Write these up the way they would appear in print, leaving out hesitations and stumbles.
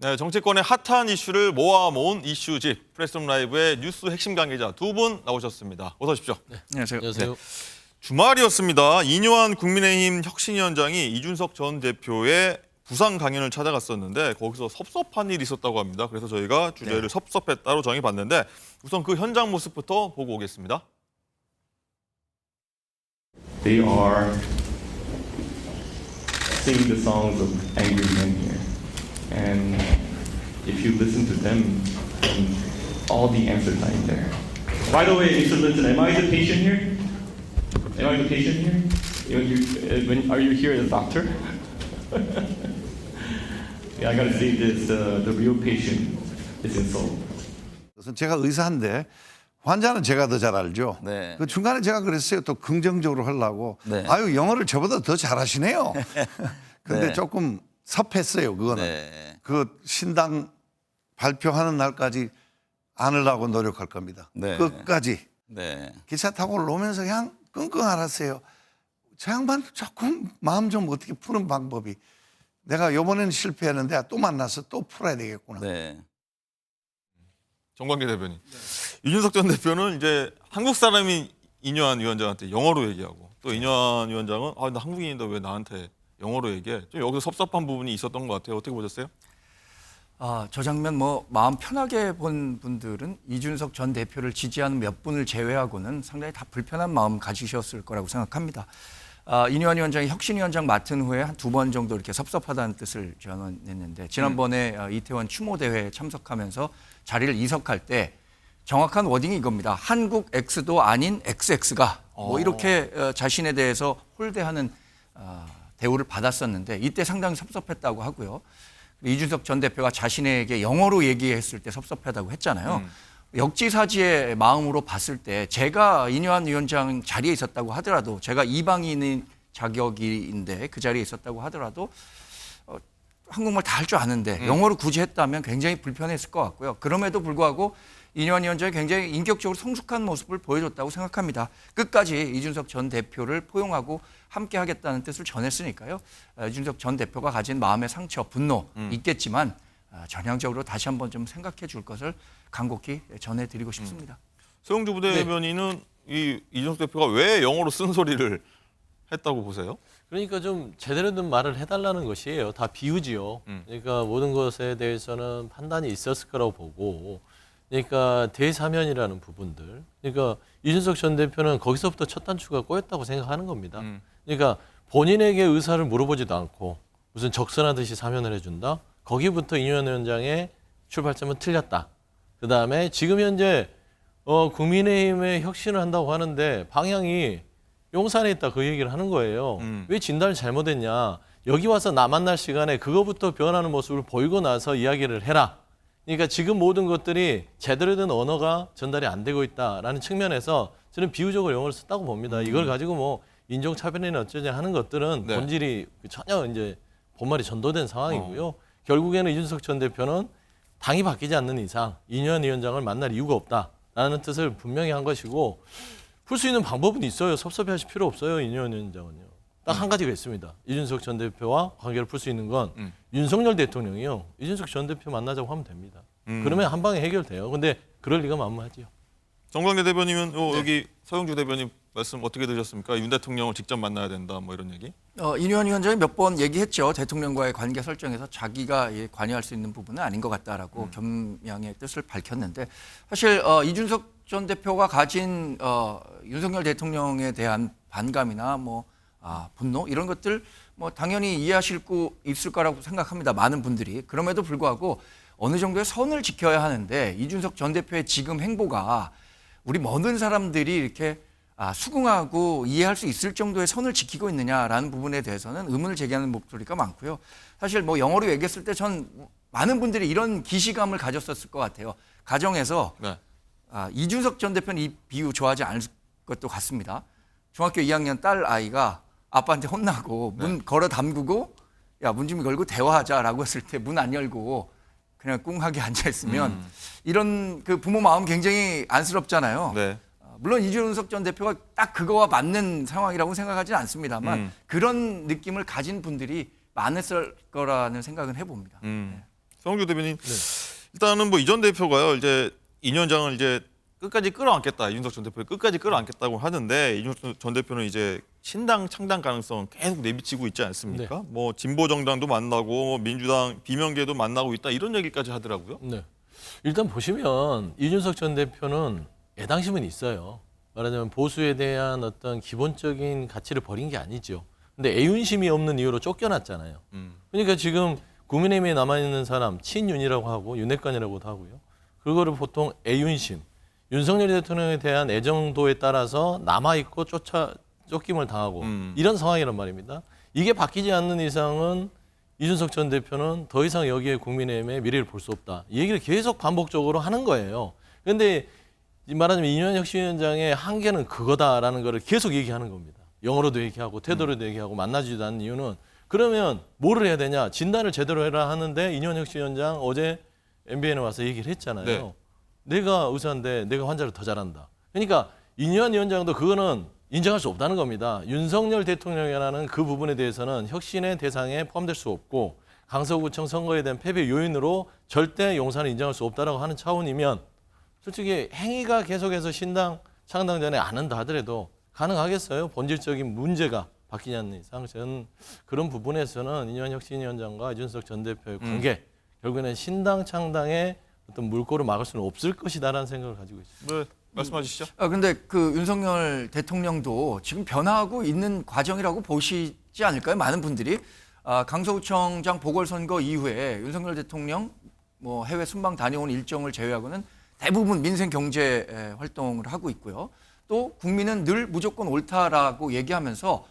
네, 정치권의 핫한 이슈를 모아모은 이슈집 프레스룸 라이브의 뉴스 핵심 관계자 두 분 나오셨습니다. 어서 오십시오. 네, 안녕하세요. 네. 주말이었습니다. 이뇨한 국민의힘 혁신위원장이 이준석 전 대표의 부산 강연을 찾아갔었는데 거기서 섭섭한 일이 있었다고 합니다. 그래서 저희가 주제를 섭섭했다로 정해봤는데 우선 그 현장 모습부터 보고 오겠습니다. They are singing the songs of angry men here. And if you listen to them, all the answers are in there. By the way, Mr. Linton, am I the patient here? Am I the patient here? Are you here as a doctor? Yeah, I gotta say this, the real patient is in Seoul. 그래서 제가 의사인데 환자는 제가 더 잘 알죠. 네. 그 중간에 제가 그랬어요. 또 긍정적으로 하려고. 네. 아유 영어를 저보다 더 잘하시네요. 근데 네. 조금 섭했어요. 그거는. 네. 그 신당 발표하는 날까지 안으려고 노력할 겁니다. 네. 끝까지. 네. 기차 타고 올라오면서 그냥 끙끙 앓았어요. 저 양반 조금 마음 좀 어떻게 푸는 방법이. 내가 이번에는 실패했는데 또 만나서 또 풀어야 되겠구나. 네. 정관계 대변인. 이준석 전 대표는 이제 한국 사람인 이뇨한 위원장한테 영어로 얘기하고 또 이뇨한 위원장은 나 한국인인데 왜 나한테 영어로 얘기해? 좀 여기서 섭섭한 부분이 있었던 것 같아요. 어떻게 보셨어요? 저 장면 뭐 마음 편하게 본 분들은 이준석 전 대표를 지지하는 몇 분을 제외하고는 상당히 다 불편한 마음 가지셨을 거라고 생각합니다. 이뇨한 위원장이 혁신위원장 맡은 후에 한 2번 정도 이렇게 섭섭하다는 뜻을 전했는데 지난번에 이태원 추모 대회에 참석하면서 자리를 이석할 때 정확한 워딩이 이겁니다. 한국 X도 아닌 XX가 뭐 이렇게 자신에 대해서 홀대하는 대우를 받았었는데 이때 상당히 섭섭했다고 하고요. 이준석 전 대표가 자신에게 영어로 얘기했을 때 섭섭하다고 했잖아요. 역지사지의 마음으로 봤을 때 제가 이뇨한 위원장 자리에 있었다고 하더라도 제가 이방인의 자격인데 그 자리에 있었다고 하더라도 한국말 다 할 줄 아는데 영어로 굳이 했다면 굉장히 불편했을 것 같고요. 그럼에도 불구하고 이뇨한 위원장이 굉장히 인격적으로 성숙한 모습을 보여줬다고 생각합니다. 끝까지 이준석 전 대표를 포용하고 함께 하겠다는 뜻을 전했으니까요. 이준석 전 대표가 가진 마음의 상처, 분노 있겠지만 전향적으로 다시 한번 좀 생각해 줄 것을 간곡히 전해드리고 싶습니다. 소영주 부대변인은 이준석 대표가 왜 영어로 쓴소리를 했다고 보세요? 그러니까 좀 제대로 된 말을 해달라는 것이에요. 다 비유지요. 그러니까 모든 것에 대해서는 판단이 있었을 거라고 보고, 그러니까 대사면이라는 부분들. 그러니까 이준석 전 대표는 거기서부터 첫 단추가 꼬였다고 생각하는 겁니다. 그러니까 본인에게 의사를 물어보지도 않고 무슨 적선하듯이 사면을 해준다. 거기부터 이뇨한 위원장의 출발점은 틀렸다. 그 다음에 지금 현재 국민의힘의 혁신을 한다고 하는데 방향이 용산에 있다 그 얘기를 하는 거예요. 왜 진단을 잘못했냐. 여기 와서 나 만날 시간에 그거부터 변하는 모습을 보이고 나서 이야기를 해라. 그러니까 지금 모든 것들이 제대로 된 언어가 전달이 안 되고 있다라는 측면에서 저는 비유적으로 영어를 썼다고 봅니다. 이걸 가지고 뭐 인종차별이나 어쩌냐 하는 것들은 네. 본질이 전혀 이제 본말이 전도된 상황이고요. 결국에는 이준석 전 대표는 당이 바뀌지 않는 이상 이뇨한 위원장을 만날 이유가 없다라는 뜻을 분명히 한 것이고 풀 수 있는 방법은 있어요. 섭섭해하실 필요 없어요. 이뇨한 위원장은요. 딱 한 가지가 있습니다. 이준석 전 대표와 관계를 풀 수 있는 건 윤석열 대통령이요. 이준석 전 대표 만나자고 하면 됩니다. 그러면 한 방에 해결돼요. 근데 그럴 리가 만무하지요. 정관계 대변인은 여기 서영주 대변인 말씀 어떻게 들으셨습니까? 윤 대통령을 직접 만나야 된다 뭐 이런 얘기? 이뇨한 위원장이 몇 번 얘기했죠. 대통령과의 관계 설정에서 자기가 관여할 수 있는 부분은 아닌 것 같다라고 겸양의 뜻을 밝혔는데 사실 이준석 전 대표가 가진 윤석열 대통령에 대한 반감이나 분노 이런 것들 당연히 이해하실 수 있을 거라고 생각합니다. 많은 분들이. 그럼에도 불구하고 어느 정도의 선을 지켜야 하는데 이준석 전 대표의 지금 행보가 우리 모든 사람들이 이렇게 수긍하고 이해할 수 있을 정도의 선을 지키고 있느냐라는 부분에 대해서는 의문을 제기하는 목소리가 많고요. 사실 영어로 얘기했을 때 전 많은 분들이 이런 기시감을 가졌었을 것 같아요. 가정에서 네. 이준석 전 대표는 이 비유 좋아하지 않을 것도 같습니다. 중학교 2학년 딸 아이가 아빠한테 혼나고 문 걸어 담그고 야, 문 좀 걸고 대화하자라고 했을 때 문 안 열고 그냥 꿍하게 앉아 있으면 이런 그 부모 마음 굉장히 안쓰럽잖아요. 네. 물론 이준석 전 대표가 딱 그거와 맞는 상황이라고 생각하지는 않습니다만 그런 느낌을 가진 분들이 많았을 거라는 생각은 해봅니다. 성주 대변인, 일단은 뭐 이 전 대표가요, 이제 2년장을 이제 끝까지 끌어안겠다, 이준석 전 대표를 끝까지 끌어안겠다고 하는데 이준석 전 대표는 이제 신당 창당 가능성 계속 내비치고 있지 않습니까? 뭐 진보 정당도 만나고 뭐 민주당 비명계도 만나고 있다 이런 얘기까지 하더라고요. 네. 일단 보시면 이준석 전 대표는 애당심은 있어요. 말하자면 보수에 대한 어떤 기본적인 가치를 버린 게 아니죠. 근데 애윤심이 없는 이유로 쫓겨났잖아요. 그러니까 지금 국민의힘에 남아있는 사람 친윤이라고 하고 윤핵관이라고도 하고요. 그거를 보통 애윤심, 윤석열 대통령에 대한 애정도에 따라서 남아있고 쫓김을 당하고 이런 상황이란 말입니다. 이게 바뀌지 않는 이상은 이준석 전 대표는 더 이상 여기에 국민의힘의 미래를 볼 수 없다. 이 얘기를 계속 반복적으로 하는 거예요. 그런데 말하자면 이인영 혁신위원장의 한계는 그거다라는 거를 계속 얘기하는 겁니다. 영어로도 얘기하고 태도로도 얘기하고 만나지도 않는 이유는 그러면 뭐를 해야 되냐. 진단을 제대로 해라 하는데 이인영 혁신위원장 어제 MBN에 와서 얘기를 했잖아요. 네. 내가 의사인데 내가 환자를 더 잘한다. 그러니까 이인영 위원장도 그거는 인정할 수 없다는 겁니다. 윤석열 대통령이라는 그 부분에 대해서는 혁신의 대상에 포함될 수 없고 강서구청 선거에 대한 패배 요인으로 절대 용산을 인정할 수 없다라고 하는 차원이면 솔직히 행위가 계속해서 신당 창당 전에 안 한다 하더라도 가능하겠어요? 본질적인 문제가 바뀌지 않는 이상 저는 그런 부분에서는 이인영 혁신위원장과 이준석 전 대표의 관계 결국에는 신당 창당의 어떤 물꼬를 막을 수는 없을 것이다라는 생각을 가지고 있습니다. 네, 말씀하시죠. 근데 그 윤석열 대통령도 지금 변화하고 있는 과정이라고 보시지 않을까요? 많은 분들이 강서구청장 보궐선거 이후에 윤석열 대통령 뭐 해외 순방 다녀온 일정을 제외하고는 대부분 민생 경제 활동을 하고 있고요. 또 국민은 늘 무조건 옳다라고 얘기하면서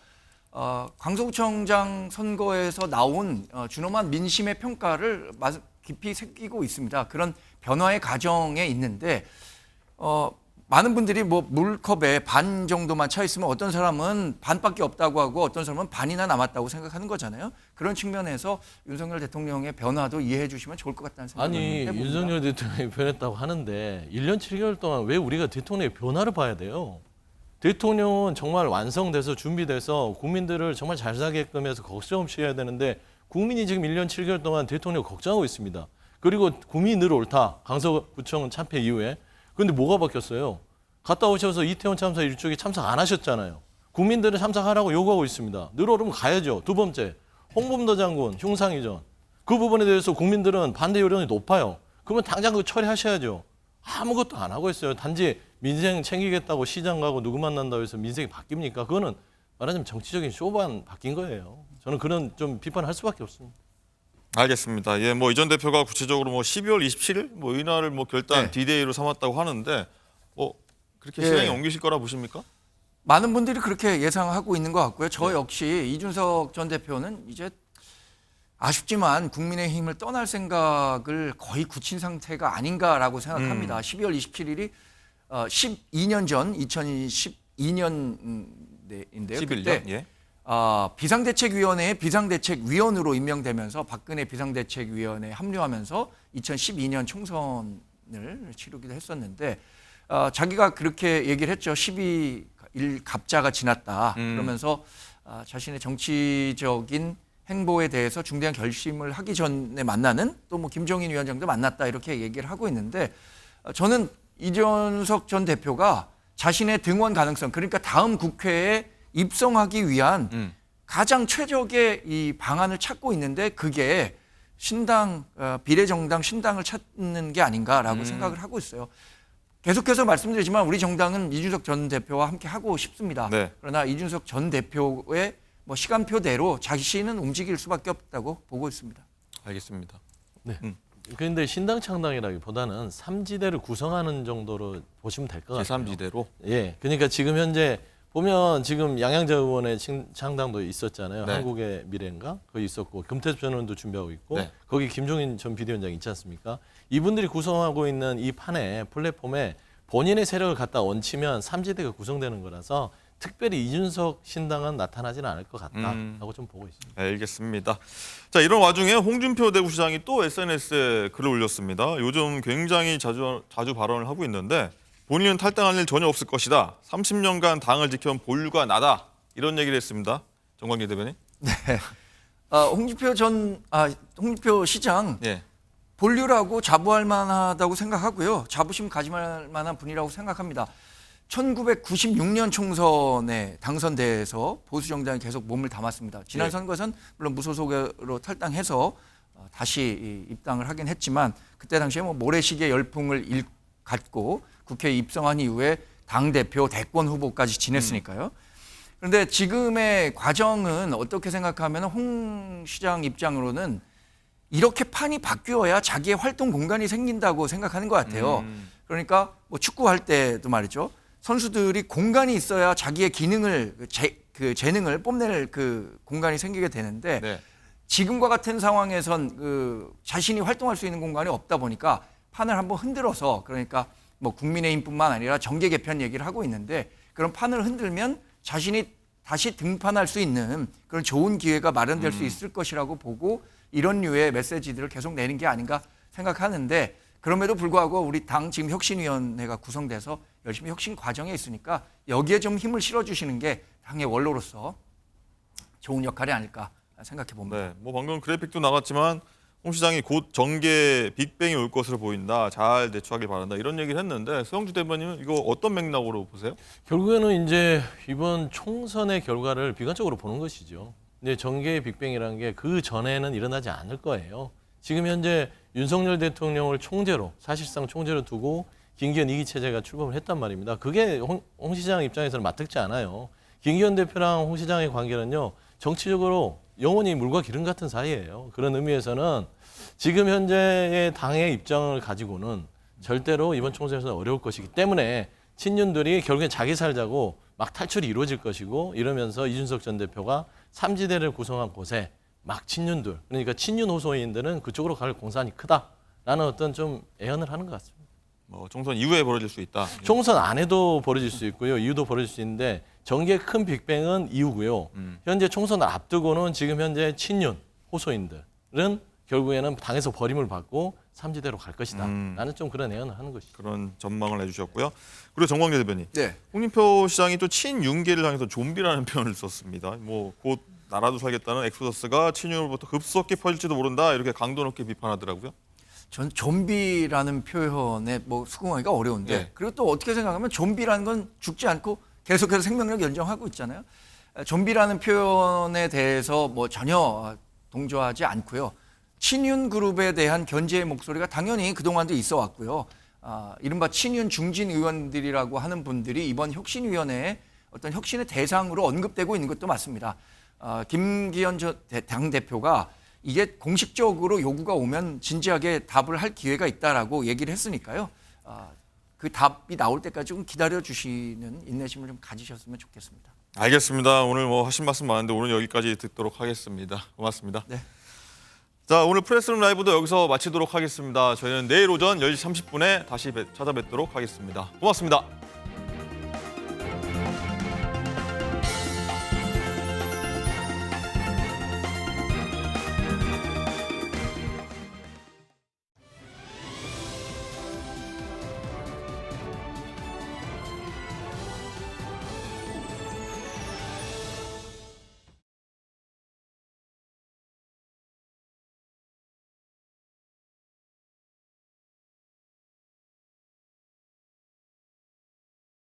강서구청장 선거에서 나온 준엄한 민심의 평가를 깊이 새기고 있습니다. 그런 변화의 과정에 있는데 많은 분들이 뭐 물컵에 반 정도만 차 있으면 어떤 사람은 반밖에 없다고 하고 어떤 사람은 반이나 남았다고 생각하는 거잖아요. 그런 측면에서 윤석열 대통령의 변화도 이해해 주시면 좋을 것 같다는 생각을 아니 해봅니다. 윤석열 대통령이 변했다고 하는데 1년 7개월 동안 왜 우리가 대통령의 변화를 봐야 돼요? 대통령은 정말 완성돼서 준비돼서 국민들을 정말 잘 살게끔 해서 걱정 없이 해야 되는데 국민이 지금 1년 7개월 동안 대통령을 걱정하고 있습니다. 그리고 국민이 늘 옳다. 강서구청 참패 이후에. 그런데 뭐가 바뀌었어요? 갔다 오셔서 이태원 참사 일주기 참석 안 하셨잖아요. 국민들은 참석하라고 요구하고 있습니다. 늘 오르면 가야죠. 두 번째, 홍범도 장군 흉상 이전. 그 부분에 대해서 국민들은 반대 여론이 높아요. 그러면 당장 그거 처리하셔야죠. 아무것도 안 하고 있어요. 단지 민생 챙기겠다고 시장 가고 누구 만난다고 해서 민생이 바뀝니까? 그거는 말하자면 정치적인 쇼만 바뀐 거예요. 저는 그런 좀 비판할 수밖에 없습니다. 알겠습니다. 예, 뭐 이 전 대표가 구체적으로 뭐 12월 27일 뭐 이날을 뭐 결단 네. D-Day로 삼았다고 하는데 뭐 그렇게 예. 실행에 옮기실 거라 보십니까? 많은 분들이 그렇게 예상하고 있는 것 같고요. 저 역시 이준석 전 대표는 이제 아쉽지만 국민의힘을 떠날 생각을 거의 굳힌 상태가 아닌가라고 생각합니다. 12월 27일이 12년 전 2012년인데요. 11년. 그때 예. 비상대책위원회의 비상대책위원으로 임명되면서 박근혜 비상대책위원회에 합류하면서 2012년 총선을 치르기도 했었는데 자기가 그렇게 얘기를 했죠. 12일 갑자가 지났다. 그러면서 자신의 정치적인 행보에 대해서 중대한 결심을 하기 전에 만나는 또 뭐 김종인 위원장도 만났다 이렇게 얘기를 하고 있는데 저는 이준석 전 대표가 자신의 등원 가능성 그러니까 다음 국회에 입성하기 위한 가장 최적의 이 방안을 찾고 있는데 그게 신당 비례정당 신당을 찾는 게 아닌가라고 생각을 하고 있어요. 계속해서 말씀드리지만 우리 정당은 이준석 전 대표와 함께 하고 싶습니다. 네. 그러나 이준석 전 대표의 뭐 시간표대로 자신은 움직일 수밖에 없다고 보고 있습니다. 알겠습니다. 네. 그런데 신당 창당이라기보다는 3지대를 구성하는 정도로 보시면 될 것 같아요. 제3지대로. 예. 그러니까 지금 현재 보면 지금 양양자 의원의 창당도 있었잖아요. 네. 한국의 미래인가? 거기 있었고 금태섭 전 의원도 준비하고 있고 네. 거기 김종인 전 비대위원장 있지 않습니까? 이분들이 구성하고 있는 이 판에 플랫폼에 본인의 세력을 갖다 얹히면 3지대가 구성되는 거라서 특별히 이준석 신당은 나타나지는 않을 것 같다라고 좀 보고 있습니다. 알겠습니다. 자, 이런 와중에 홍준표 대구시장이 또 SNS에 글을 올렸습니다. 요즘 굉장히 자주 발언을 하고 있는데 본인은 탈당할 일 전혀 없을 것이다. 30년간 당을 지켜온 본류가 나다. 이런 얘기를 했습니다. 정광재 대변인. 홍준표 시장 예. 본류라고 자부할 만하다고 생각하고요. 자부심 가짐할 만한 분이라고 생각합니다. 1996년 총선에 당선돼서 보수 정당에 계속 몸을 담았습니다. 지난 예. 선거에서는 물론 무소속으로 탈당해서 다시 입당을 하긴 했지만 그때 당시에 뭐 모래시계 열풍을 갖고 국회에 입성한 이후에 당 대표 대권 후보까지 지냈으니까요. 그런데 지금의 과정은 어떻게 생각하면 홍 시장 입장으로는 이렇게 판이 바뀌어야 자기의 활동 공간이 생긴다고 생각하는 것 같아요. 그러니까 뭐 축구할 때도 말이죠. 선수들이 공간이 있어야 자기의 기능을 그 재능을 뽐낼 그 공간이 생기게 되는데 네. 지금과 같은 상황에선 그 자신이 활동할 수 있는 공간이 없다 보니까 판을 한번 흔들어서 그러니까 뭐 국민의힘뿐만 아니라 정계 개편 얘기를 하고 있는데 그런 판을 흔들면 자신이 다시 등판할 수 있는 그런 좋은 기회가 마련될 수 있을 것이라고 보고 이런 류의 메시지들을 계속 내는 게 아닌가 생각하는데 그럼에도 불구하고 우리 당 지금 혁신위원회가 구성돼서 열심히 혁신 과정에 있으니까 여기에 좀 힘을 실어주시는 게 당의 원로로서 좋은 역할이 아닐까 생각해 봅니다. 네. 뭐 방금 그래픽도 나갔지만 홍 시장이 곧 정계 빅뱅이 올 것으로 보인다. 잘 대처하길 바란다. 이런 얘기를 했는데 서영주 대변인은 이거 어떤 맥락으로 보세요? 결국에는 이제 이번 총선의 결과를 비관적으로 보는 것이죠. 근데 정계의 빅뱅이라는 게 그 전에는 일어나지 않을 거예요. 지금 현재 윤석열 대통령을 총재로 사실상 총재로 두고 김기현 2기 체제가 출범을 했단 말입니다. 그게 홍 시장 입장에서는 맞득지 않아요. 김기현 대표랑 홍 시장의 관계는요. 정치적으로 영원히 물과 기름 같은 사이예요. 그런 의미에서는 지금 현재의 당의 입장을 가지고는 절대로 이번 총선에서는 어려울 것이기 때문에 친윤들이 결국엔 자기 살자고 막 탈출이 이루어질 것이고 이러면서 이준석 전 대표가 삼지대를 구성한 곳에 막 친윤들 그러니까 친윤 호소인들은 그쪽으로 갈 공산이 크다라는 어떤 좀 애언을 하는 것 같습니다. 뭐 총선 이후에 벌어질 수 있다. 총선 안에도 벌어질 수 있고요. 이후도 벌어질 수 있는데 정계 큰 빅뱅은 이후고요. 현재 총선을 앞두고는 지금 현재 친윤 호소인들은 결국에는 당에서 버림을 받고 삼지대로 갈 것이다. 나는 좀 그런 애언을 하는 것이죠. 그런 전망을 해주셨고요. 그리고 정광재 대변인. 네. 홍준표 시장이 또 친윤계를 향해서 좀비라는 표현을 썼습니다. 뭐 곧 나라도 살겠다는 엑소더스가 친윤으로부터 급속히 퍼질지도 모른다. 이렇게 강도 높게 비판하더라고요. 전 좀비라는 표현에 뭐 수긍하기가 어려운데 네. 그리고 또 어떻게 생각하면 좀비라는 건 죽지 않고 계속해서 생명력 연장하고 있잖아요. 좀비라는 표현에 대해서 뭐 전혀 동조하지 않고요. 친윤 그룹에 대한 견제의 목소리가 당연히 그동안도 있어 왔고요. 이른바 친윤 중진 의원들이라고 하는 분들이 이번 혁신위원회에 어떤 혁신의 대상으로 언급되고 있는 것도 맞습니다. 김기현 당대표가 이게 공식적으로 요구가 오면 진지하게 답을 할 기회가 있다라고 얘기를 했으니까요. 그 답이 나올 때까지 좀 기다려 주시는 인내심을 좀 가지셨으면 좋겠습니다. 알겠습니다. 오늘 뭐 하신 말씀 많은데 오늘 여기까지 듣도록 하겠습니다. 고맙습니다. 네. 자, 오늘 프레스룸 라이브도 여기서 마치도록 하겠습니다. 저희는 내일 오전 10시 30분에 다시 찾아뵙도록 하겠습니다. 고맙습니다.